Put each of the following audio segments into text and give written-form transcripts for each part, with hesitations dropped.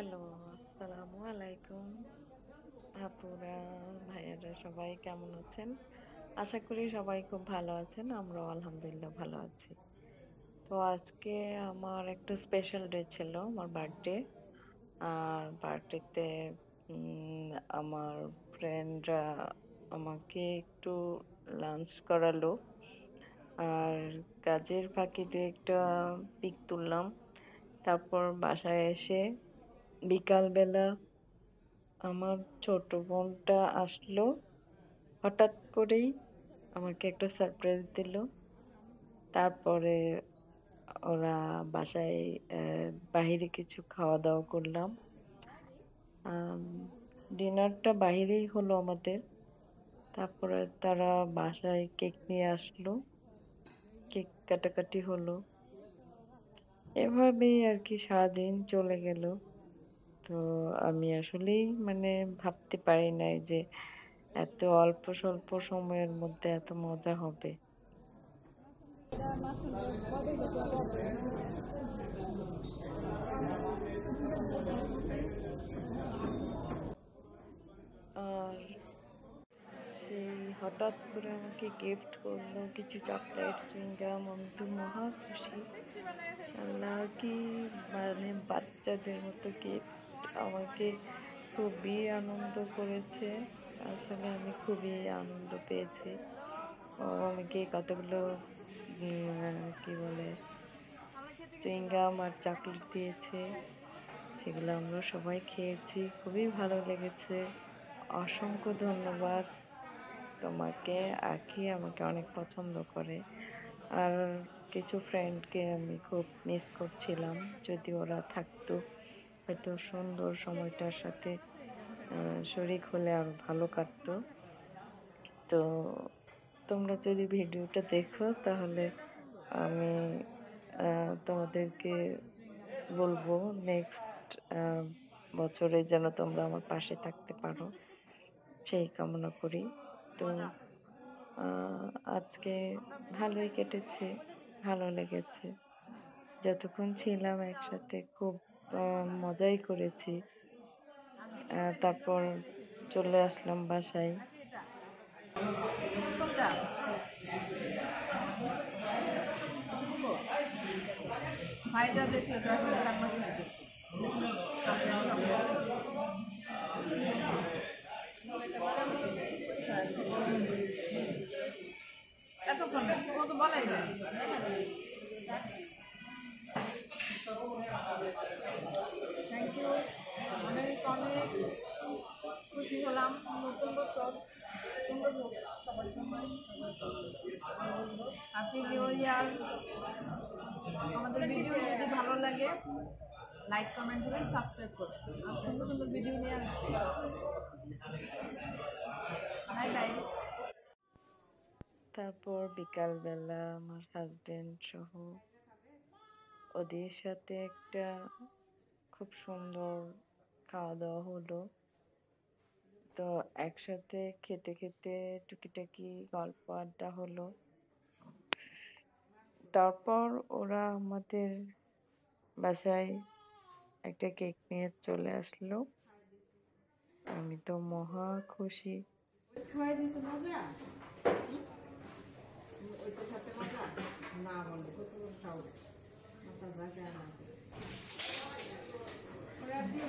Hello, আসসালামু আলাইকুম। আপুরা, ভাইয়ারা সবাই কেমন আছেন? আশা করি সবাই খুব ভালো আছেন। আমরাও আলহামদুলিল্লাহ ভালো আছি। তো আজকে আমার একটা স্পেশাল ডে ছিল, আমার বার্থডে। আর বার্থডেতে উম আমার ফ্রেন্ডরা আমাকে একটু লাঞ্চ করালো। আর কাজের ফাঁকিতে একটা পিক তুললাম। তারপর বাসায় এসে বিকালবেলা আমার ছোট বোনটা আসলো হঠাৎ করেই আমাকে একটা সারপ্রাইজ দিল। তারপরে ওরা বাসায় বাহিরে কিছু খাওয়া-দাওয়া করলাম। আম ডিনারটা বাহিরেই হলো আমাদের। তারপরে তারা বাসায় কেক নিয়ে আসলো। কেক কাটাকাটি হলো। এভাবেই আরকি সারাদিন চলে গেল। তো আমি আসলেই মানে ভাবতে পারি নাই যে এত অল্প স্বল্প সময়ের মধ্যে এত মজা হবে। আর সেই হঠাৎ করে আমাকে গিফট করলো কিছু চকলেট, চুইংগাম। আমি তো মহা খুশি। আল্লাহ কি মানে বাচ্চাদের মতো গিফট আমাকে খুবই আনন্দ করেছে। আসলে আমি খুবই আনন্দ পেয়েছি। ও আমাকে কতগুলো কি বলে চুইংগাম আর চকলেট দিয়েছে। সেগুলো আমরা সবাই খেয়েছি। খুবই ভালো লেগেছে। অসংখ্য ধন্যবাদ তোমাকে। আঁখি আমাকে অনেক পছন্দ করে। আর কিছু ফ্রেন্ডকে আমি খুব মিস করছিলাম। যদি ওরা থাকতো হয়তো সুন্দর সময়টার সাথে শরিক হলে আরো ভালো কাটতো। তো তোমরা যদি ভিডিওটা দেখো তাহলে আমি তোমাদেরকে বলবো নেক্সট বছরে যেন তোমরা আমার পাশে থাকতে পারো, সেই কামনা করি। তো আহ, আজকে ভালোই কেটেছে, ভালো লেগেছে। যতক্ষণ ছিলাম একসাথে খুব মজাই করেছি। তারপর চলে আসলাম বাসায়। ভাইজা দেখলে তো এখন কান্না করবে। এতক্ষণ ও তো বলাই যায়। থ্যাংক ইউ, অনেক অনেক খুশি হলাম। নতুন বছর সুন্দর হোক সবার জন্য। Happy new year. আমাদের ভিডিও যদি ভালো লাগে লাইক কমেন্ট করবেন, সাবস্ক্রাইব করবেন, আর সুন্দর সুন্দর ভিডিও নিয়ে আসবেন। Bye bye. তারপর বিকালবেলা আমার হাজবেন্ড সহ ওদের সাথে একটা খুব সুন্দর খাওয়া দাওয়া হলো। তো একসাথে খেতে খেতে টুকিটাকি গল্প আড্ডা হলো। তারপর ওরা আমাদের বাসায় একটা কেক নিয়ে চলে আসলো। আমি তো মহা খুশি। খাওয়াই দিয়েছে মজা, ওইটা সাথে মজা না বলে কত খাও মাথা জায়গা না ওরা দিয়ে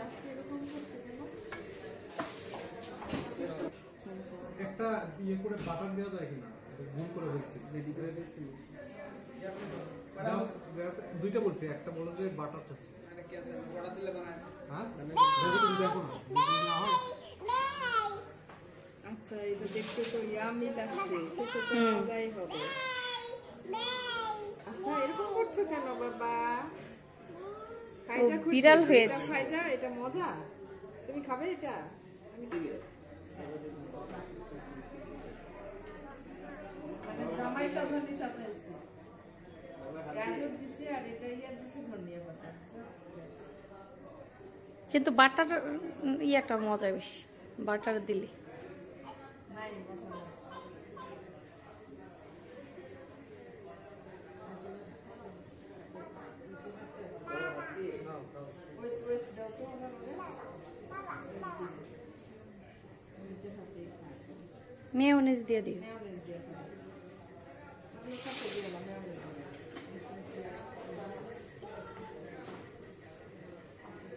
আজকে এরকম করছে কেন? একটা ইয়ে করে বাটার দেওয়া যায় কিনা, ভুল করে ফেলছি, রেডি করে ফেলছি। দুইটা বলছি, একটা বলো যে বাটার চাচ্ছি। হ্যাঁ দেখো না, যদি না হয় আচ্ছা, এটা দেখতে তো ইয়ামি লাগছে, খেতে তো মজাই হবে। আচ্ছা, এরকম করছো কেন বাবা? ফাইজা খুশি বিড়াল হয়েছে। ফাইজা, এটা মজা, তুমি খাবে এটা? আমি দিবি মানে জামাই সাজানি সাজাইছি, গাজর দিছি আর এটা ইয়া দিছি ধনিয়া পাতা। কিন্তু বাটার একটা মজা বেশি বাটার দিলে। নাই মজা নাই। মেয়োনিজ দিয়ে দিও। মেয়োনিজ দিয়ে খাবো। আমি সাথে দিয়ে দিলাম মেয়োনিজ দিয়ে।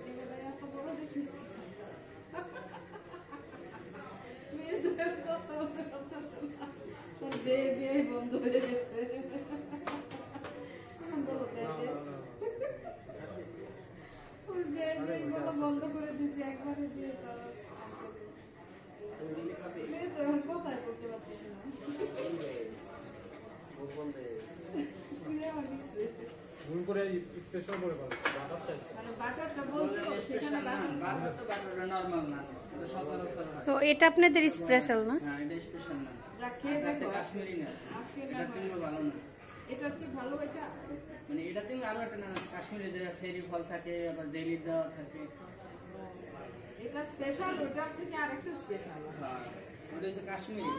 এগুলো এত বড় দিছিস কেন? মেয়েদের কথা বলতে পারতেছে না। তোর বেবি বন্ধ হয়ে গেছে। এখন বলো বেবি। ওর বেবি বলা বন্ধ করে দিছি একবারে দিয়ে তারা। মেয়ে তো এখন কথাই বলতে পারতেছে না। ভুল করে স্পেশাল করে বলো বাটার চাইছে মানে বাটারটা বলতে সেখানে বাটার তো বাটারটা নরমাল না, এটা সচরাচর হয়। তো এটা আপনাদের স্পেশাল না? হ্যাঁ, এটা স্পেশাল না। যা খেয়ে এটা হচ্ছে দেখো কাশ্মীরি না, আজকে না এটা থেকে ভালো না। এটার চেয়ে ভালো এটা মানে এটা থেকে আরো একটা না, কাশ্মীরি যেটা সেরি ফল থাকে, আবার জেলি দেওয়া থাকে। এটা স্পেশাল ওটার থেকে আরেকটা স্পেশাল হ্যাঁ, ওটা হচ্ছে কাশ্মীরি,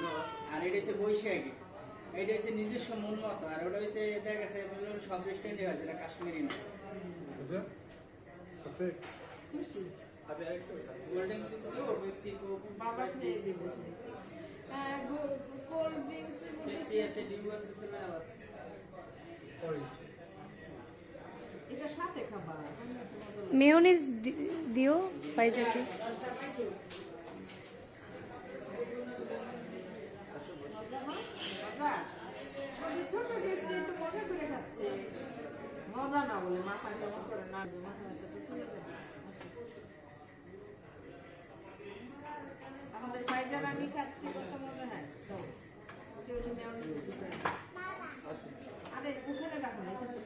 আর এটা হচ্ছে বৈশাখী। এটা হচ্ছে নিজস্ব মন মতো, আর ওটা হচ্ছে দেখা গেছে সব রেস্টুরেন্টে আছে, এটা কাশ্মীরি না। বুঝলে ওকে খুশি কোল্ড ড্রিঙ্কস তো পেপসি, কোক, বাবা খেয়ে দিবে সে কোল্ড ড্রিঙ্কস এর মধ্যে পেপসি আছে, ডিউ আছে, সেভেন আপ আছে। অরেঞ্জ এটা সাথে খাবার মেয়োনিজ দিও পাইজাকে। ছোট টেস্টে তো মজা করে খাচ্ছে মজা না বলে মাথা কেমন করে না মাথা ব্যথা তো চলে যাবে আমাদের ভাইজান আমি খাচ্ছি কত মজা হয় তো ওটা ওটা মেয়নিজ দিতে আরে ওখানে রাখো না এখানে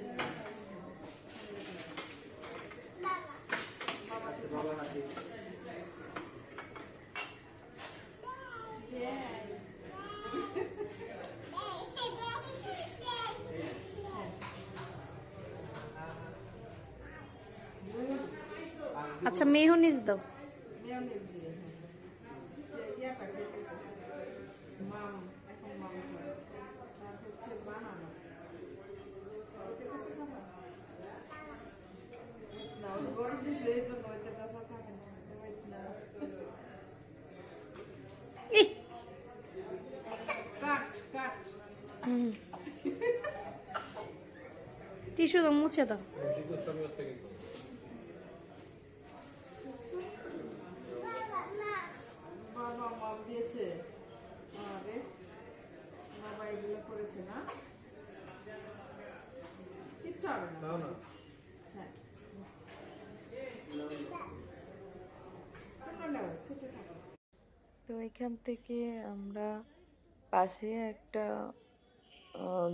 বাবা হাতে আচ্ছা মেয়োনিজ দাও। মেয়নিজ দিয়ে ইয়াটা খেতেছে মাম এখন মাম করে আর হচ্ছে বানানা খেতেছে খাবার না ওই গরম দিছে এই জন্য ওইটা কাঁচা থাকে না ওইট না ইহ, কাট কাট হুম। টিস্যু দাও, মুছে দাও। টিকুর সঙ্গে থেকে বাবা মাম দিয়েছে আরে বাবা এগুলো করেছে না কিচ্ছু হবে না না না হ্যাঁ তোমরা নাও খেতে থাকো তো এখান থেকে আমরা পাশে একটা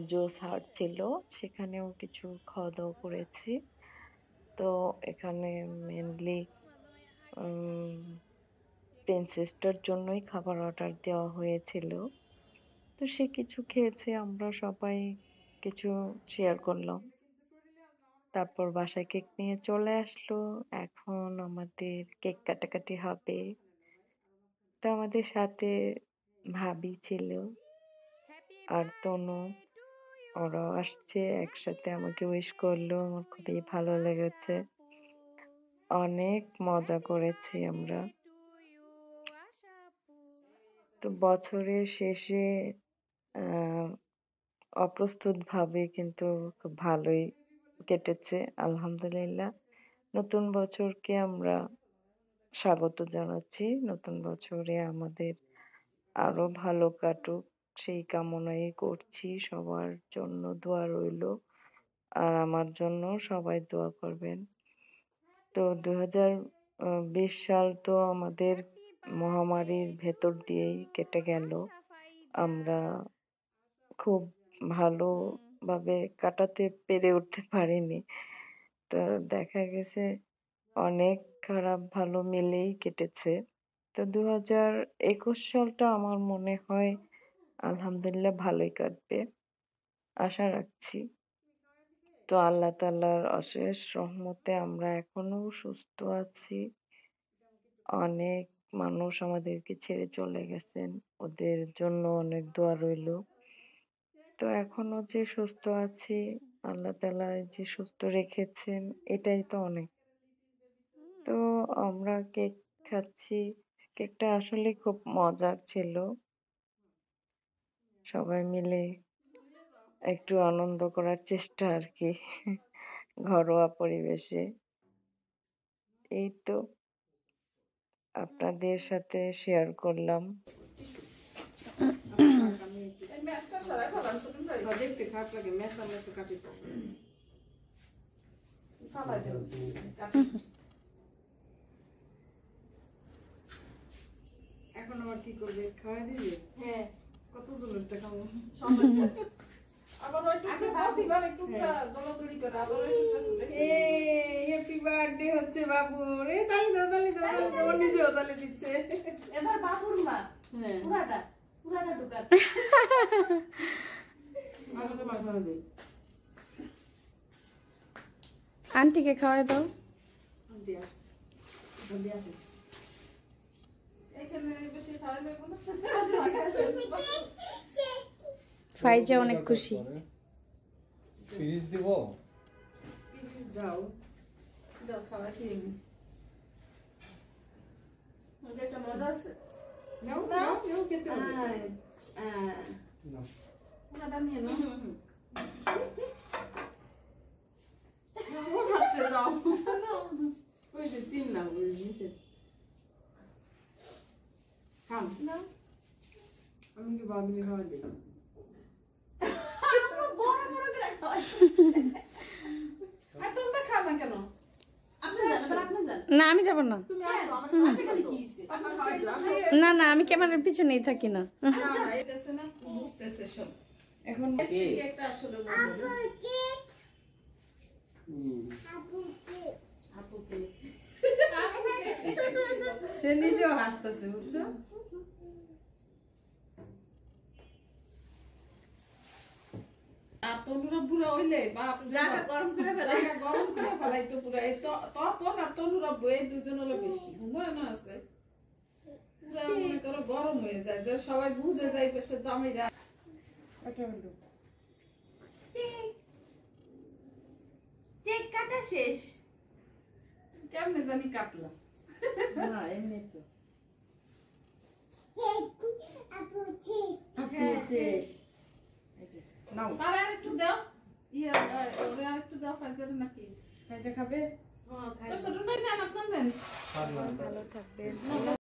জুস হাট ছিল, সেখানেও কিছু খাওয়া দাওয়া করেছি। তো এখানে মেনলি প্রিন্সেসটার জন্যই খাবার অর্ডার দেওয়া হয়েছিল। তো সে কিছু খেয়েছে, আমরা সবাই কিছু শেয়ার করলাম। তারপর বাসায় কেক নিয়ে চলে আসলো। এখন আমাদের কেক কাটাকাটি হবে। তো আমাদের সাথে ভাবি ছিল আর তনু, ওরাও আসছে, একসাথে আমাকে উইশ করলো। আমার খুবই ভালো লেগেছে, অনেক মজা করেছি আমরা। তো বছরের শেষে আহ অপ্রস্তুত ভাবে কিন্তু খুব ভালোই কেটেছে, আলহামদুলিল্লাহ। নতুন বছরকে আমরা স্বাগত জানাচ্ছি। নতুন বছরে আমাদের আরো ভালো কাটুক সেই কামনাই করছি। সবার জন্য দোয়া রইলো, আর আমার জন্য সবাই দোয়া করবেন। তো 2020 সাল তো আমাদের মহামারীর ভেতর দিয়েই কেটে গেল। আমরা খুব ভালোভাবে কাটাতে পেরে উঠতে পারিনি। তো দেখা গেছে অনেক খারাপ ভালো মিলেই কেটেছে। তো 2021 সালটা আমার মনে হয় আলহামদুলিল্লাহ ভালোই কাটবে, আশা রাখছি। তো আল্লাহ তাআলার অশেষ রহমতে আমরা এখনো সুস্থ আছি। অনেক মানুষ আমাদেরকে ছেড়ে চলে গেছেন, ওদের জন্য অনেক দোয়া রইলো। তো এখনো যে সুস্থ আছি, আল্লাহ তাআলা যে সুস্থ রেখেছেন, এটাই তো অনেক। তো আমরা কেক খাচ্ছি, কেকটা আসলে খুব মজার ছিল। সবাই মিলে একটু আনন্দ করার চেষ্টা আর কি, ঘরোয়া পরিবেশে। এই তো আপনাদের সাথে শেয়ার করলাম। দেখতে খারাপ লাগে, মেসা মেসা কাটি এখন আবার কি করবে, খাওয়াই দিবে? হ্যাঁ। কত জনের টাকা আবার ওই টুকরা দিবার একটু দলাদলি করে আবার ওই টুকরা ছুটে হ্যাপি বার্থডে হচ্ছে বাবুর। এ তালি দাও তালি দাও, ও নিজেও তালি দিচ্ছে। এবার বাবুর মা হ্যাঁ পুরাটা ঢুকার আগে তো মাথা দেই। আন্টিকে খাওয়াই দাও। আন্টি আস, আন্টি আসে। এখানে বেশি খাওয়া যাবে না। ফাইজা অনেক খুশি। ফ্রিজ দিব? যাও যাও খাওয়া খেয়ে নি। একটা মজা আছে নাও নাও নাও, খেতে হবে। না। পুরাটা নিয়ে নাও ও খাচ্ছে, দাও। ওই যে তিন নাও, ওই নিচে খান। আমি কি বাদমি খাওয়া দিই? বড় বড় করে খাওয়াই আর তোমরা খাও না কেন? আপনি জান, এবার আপনি জান। না আমি যাব না। তুমি আসো, আমার আপনি খালি কি হইছে? আপনার খাওয়াই দিলাম। না না আমি ক্যামেরার পিছনেই থাকি না। না না, এটাছে না, বুঝতেছে সব। এখন একটা আসলে মজা। আপুকে সে নিজেও হাসতেছে, বুঝছো? আর তনুরা বুড়া হইলে বাপ জায়গা গরম করে ফেলা। জায়গা গরম করে ফেলাই তো পুরা। এই তপন আর তনুরা বই দুজন হলো বেশি হুমায়ুন আছে, পুরা মনে করো গরম হয়ে যায়, যে সবাই বুঝে যায় সে জামাইরা। এটা হলো কেক কাটা শেষ। কেমনে জানি কাটলাম। না এমনি তো আপু শেষ। এই যে, নাও তার আর একটু দাও, ইয়া ওরে আর একটু দাও। ফাইজার নাকি ফাইজা খাবে? হ্যাঁ খাই। ছোট নেন, আপনার নেন। আর না। ভালো থাকবেন।